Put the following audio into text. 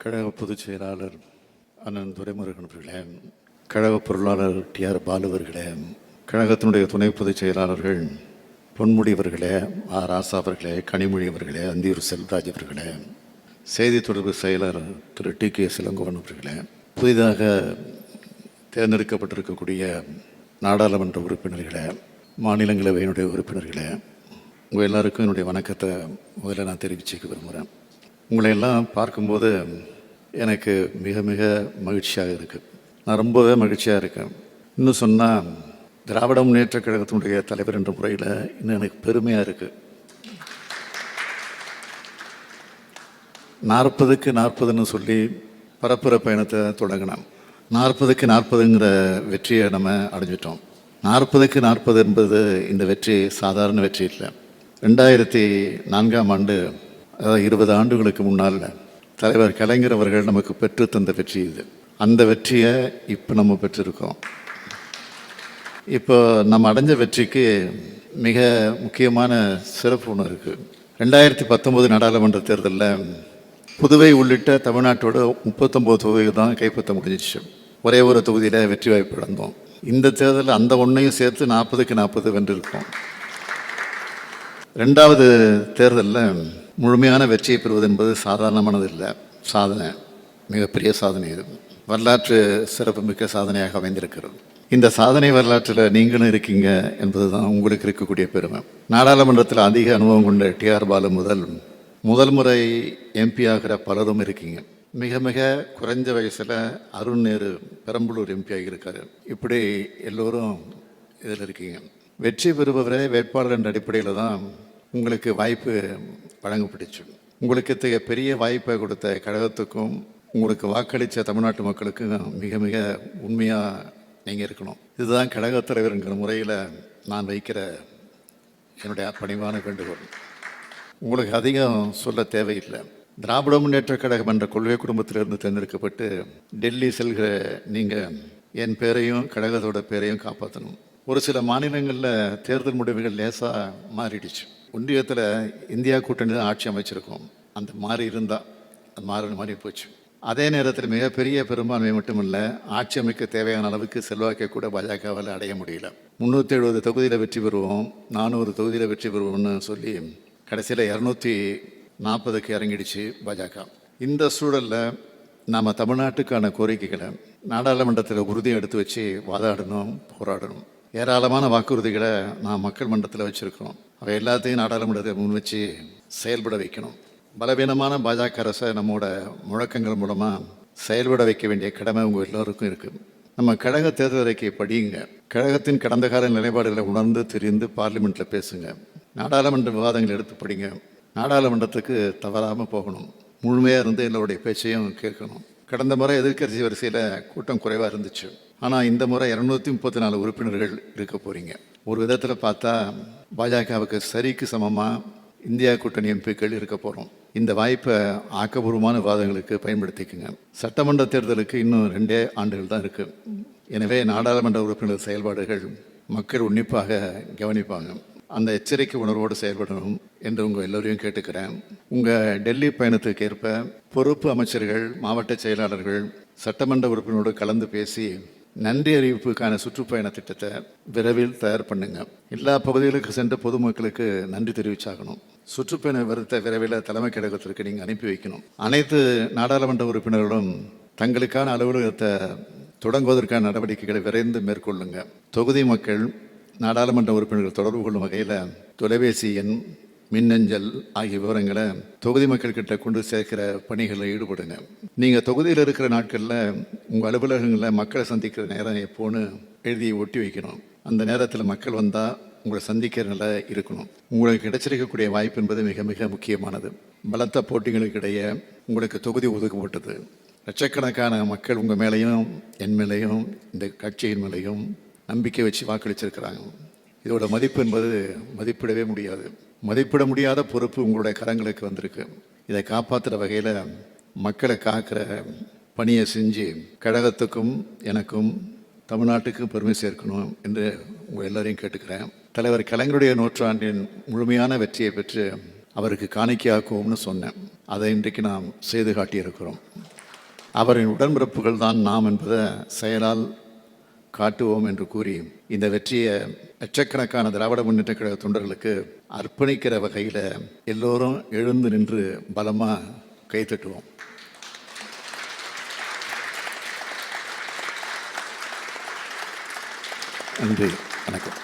கழக பொதுச் செயலாளர் அண்ணன் துரைமுருகன் அவர்களே, கழக பொருளாளர் டிஆர் பாலு அவர்களே, கழகத்தினுடைய துணை பொதுச் செயலாளர்கள் பொன்முடி அவர்களே, ராசா அவர்களே, கனிமொழி அவர்களே, அந்தியூர் செல்வராஜ் அவர்களே, செய்தி தொடர்பு செயலர் திரு டி.கே. இளங்கோவன் அவர்களே, புதிதாக தேர்ந்தெடுக்கப்பட்டிருக்கக்கூடிய நாடாளுமன்ற உறுப்பினர்களே, மாநிலங்களவையினுடைய உறுப்பினர்களே, உங்கள் எல்லாருக்கும் என்னுடைய வணக்கத்தை முதல்ல நான் தெரிவிச்சுக்க விரும்புகிறேன். உங்களை எல்லாம் பார்க்கும்போது எனக்கு மிக மிக மகிழ்ச்சியாக இருக்குது. நான் ரொம்பவே மகிழ்ச்சியாக இருக்கேன். இன்னும் சொன்னால் திராவிட முன்னேற்றக் கழகத்தினுடைய தலைவர் என்ற முறையில் இன்னும் எனக்கு பெருமையாக இருக்குது. 40க்கு 40ன்னு சொல்லி பரப்புரை பயணத்தை தொடங்கினோம். 40க்கு 40ங்கிற வெற்றியை நம்ம அடைஞ்சிட்டோம். 40க்கு 40 என்பது இந்த வெற்றி சாதாரண வெற்றி இல்லை. 2004ஆம் ஆண்டு, அதாவது 20 ஆண்டுகளுக்கு முன்னால் தலைவர் கலைஞர் அவர்கள் நமக்கு பெற்று தந்த வெற்றி இது. அந்த வெற்றியை இப்போ நம்ம பெற்றிருக்கோம். இப்போ நம்ம அடைஞ்ச வெற்றிக்கு மிக முக்கியமான சிறப்பு ஒன்று இருக்குது. 2019 நாடாளுமன்ற தேர்தலில் புதுவை உள்ளிட்ட தமிழ்நாட்டோட 39 தொகுதிகள் தான் கைப்பற்ற முடிஞ்சிச்சு. ஒரே ஒரு தொகுதியில் வெற்றி வாய்ப்பு இழந்தோம். இந்த தேர்தலில் அந்த ஒன்றையும் சேர்த்து 40க்கு 40 வென்றிருக்கோம். 2வது தேர்தலில் முழுமையான வெற்றியை பெறுவது என்பது சாதாரணமானது இல்லை, சாதனை, மிகப்பெரிய சாதனை. இது வரலாற்று சிறப்புமிக்க சாதனையாக அமைந்திருக்கிறது. இந்த சாதனை வரலாற்றில் நீங்களும் இருக்கீங்க என்பது தான் உங்களுக்கு இருக்கக்கூடிய பெருமை. நாடாளுமன்றத்தில் அதிக அனுபவம் கொண்ட டிஆர் பாலு முதல் முறை எம்பி ஆகிற பலரும் இருக்கீங்க. மிக மிக குறைஞ்ச வயசில் அருண் நேரு பெரம்பலூர் எம்பி ஆகியிருக்காரு. இப்படி எல்லோரும் இதில் இருக்கீங்க. வெற்றி பெறுபவரே வேட்பாளர் என்ற அடிப்படையில் தான் உங்களுக்கு வாய்ப்பு வழங்கப்பட்டுச்சு. உங்களுக்கு இத்தகைய பெரிய வாய்ப்பை கொடுத்த கழகத்துக்கும் உங்களுக்கு வாக்களித்த தமிழ்நாட்டு மக்களுக்கும் மிக மிக உண்மையாக நீங்கள் இருக்கணும். இதுதான் கழகத் தலைவர்ங்கிற முறையில் நான் வைக்கிற என்னுடைய பணிவான வேண்டுகோள். உங்களுக்கு அதிகம் சொல்ல தேவையில்லை. திராவிட முன்னேற்றக் கழகம் என்ற கொள்கை குடும்பத்திலிருந்து தேர்ந்தெடுக்கப்பட்டு டெல்லி செல்கிற நீங்கள் என் பேரையும் கழகத்தோட பேரையும் காப்பாற்றணும். ஒரு சில மாநிலங்களில் தேர்தல் முடிவுகள் லேசாக மாறிடுச்சு. ஒன்றியத்தில் இந்தியா கூட்டணி தான் ஆட்சி அமைச்சிருக்கோம். அந்த மாறி இருந்தால் அது மாறி போச்சு. அதே நேரத்தில் மிகப்பெரிய பெரும்பான்மை மட்டுமில்லை, ஆட்சி அமைக்க தேவையான அளவுக்கு செல்வாக்கை கூட பாஜகவால் அடைய முடியல. 370 தொகுதியில் வெற்றி பெறுவோம், 400 தொகுதியில் வெற்றி பெறுவோம்னு சொல்லி கடைசியில் 240க்கு இறங்கிடுச்சு பாஜக. இந்த சூழலில் நாம் தமிழ்நாட்டுக்கான கோரிக்கைகளை நாடாளுமன்றத்தில் உறுதியை எடுத்து வச்சு வாதாடணும், போராடணும். ஏராளமான வாக்குறுதிகளை நான் மக்கள் மன்றத்தில் வச்சுருக்கோம். அவை எல்லாத்தையும் நாடாளுமன்றத்தை முன் வச்சு செயல்பட வைக்கணும். பலவீனமான பாஜக அரசை நம்மோட முழக்கங்கள் மூலமாக செயல்பட வைக்க வேண்டிய கடமை உங்கள் எல்லோருக்கும் இருக்குது. நம்ம கழக தேர்தல் அறிக்கையை படியுங்க. கழகத்தின் கடந்த கால நிலைப்பாடுகளை உணர்ந்து தெரிந்து பார்லிமெண்ட்டில் பேசுங்க. நாடாளுமன்ற விவாதங்கள் எடுத்து படிங்க. நாடாளுமன்றத்துக்கு தவறாமல் போகணும். முழுமையாக இருந்து எல்லோருடைய பேச்சையும் கேட்கணும். கடந்த முறை எதிர்க்கட்சி வரிசையில் கூட்டம் குறைவாக இருந்துச்சு. ஆனால் இந்த முறை 234 உறுப்பினர்கள் இருக்க போகிறீங்க. ஒரு விதத்தில் பார்த்தா பாஜகவுக்கு சரிக்கு சமமாக இந்தியா கூட்டணி எம்பிக்கள் இருக்க போகிறோம். இந்த வாய்ப்பை ஆக்கப்பூர்வமான விவாதங்களுக்கு பயன்படுத்திக்குங்க. சட்டமன்ற தேர்தலுக்கு இன்னும் 2 ஆண்டுகள் தான் இருக்குது. எனவே நாடாளுமன்ற உறுப்பினர் செயல்பாடுகள் மக்கள் உன்னிப்பாக கவனிப்பாங்க. அந்த எச்சரிக்கை உணர்வோடு செயல்படணும் என்று உங்கள் எல்லோரையும் கேட்டுக்கிறேன். உங்கள் டெல்லி பயணத்துக்கு ஏற்ப பொறுப்பு அமைச்சர்கள், மாவட்ட செயலாளர்கள், சட்டமன்ற உறுப்பினரோடு கலந்து பேசி நன்றி அறிவிப்புக்கான சுற்றுப்பயண திட்டத்தை விரைவில் தயார் பண்ணுங்க. எல்லா பகுதிகளுக்கு சென்று பொதுமக்களுக்கு நன்றி தெரிவிச்சாகணும். சுற்றுப்பயண விருத்தை விரைவில் தலைமை கழகத்திற்கு நீங்கள் அனுப்பி வைக்கணும். அனைத்து நாடாளுமன்ற உறுப்பினர்களும் தங்களுக்கான அலுவலகத்தை தொடங்குவதற்கான நடவடிக்கைகளை விரைந்து மேற்கொள்ளுங்க. தொகுதி மக்கள் நாடாளுமன்ற உறுப்பினர்கள் தொடர்பு கொள்ளும் வகையில் தொலைபேசி எண், மின்னஞ்சல் ஆகிய விவரங்களை தொகுதி மக்கள்கிட்ட கொண்டு சேர்க்கிற பணிகளில் ஈடுபடுங்க. நீங்கள் தொகுதியில் இருக்கிற நாட்களில் உங்கள் அலுவலகங்களில் மக்களை சந்திக்கிற நேரம் எப்போன்னு எழுதி ஒட்டி வைக்கணும். அந்த நேரத்தில் மக்கள் வந்தால் உங்களை சந்திக்கிற நிலை இருக்கணும். உங்களுக்கு கிடைச்சிருக்கக்கூடிய வாய்ப்பு என்பது மிக மிக முக்கியமானது. பலத்த போட்டிகளுக்கு இடையே உங்களுக்கு தொகுதி ஒதுக்கப்பட்டது. லட்சக்கணக்கான மக்கள் உங்கள் மேலேயும் என் மேலேயும் இந்த கட்சியின் மேலேயும் நம்பிக்கை வச்சு வாக்களிச்சிருக்கிறாங்க. இதோட மதிப்பு என்பது மதிப்பிடவே முடியாது. மதிப்பிட முடியாத பொறுப்பு உங்களுடைய கரங்களுக்கு வந்திருக்கு. இதை காப்பாற்றுற வகையில் மக்களை காக்கிற பணியை செஞ்சு கழகத்துக்கும் எனக்கும் தமிழ்நாட்டுக்கும் பெருமை சேர்க்கணும் என்று உங்கள் எல்லோரையும் கேட்டுக்கிறேன். தலைவர் கலைஞருடைய நூற்றாண்டின் முழுமையான வெற்றியை பெற்று அவருக்கு காணிக்கையாக்குவோம்னு சொன்னேன். அதை இன்றைக்கு நாம் செய்து காட்டியிருக்கிறோம். அவரின் உடன்பிறப்புகள் தான் நாம் என்பதை செயலால் காட்டுவோம் என்று கூறி இந்த வெற்றியை லட்சக்கணக்கான திராவிட முன்னேற்ற கழக தொண்டர்களுக்கு அர்ப்பணிக்கிற வகையில் எல்லோரும் எழுந்து நின்று பலமாக கைத்தட்டுவோம். நன்றி, வணக்கம்.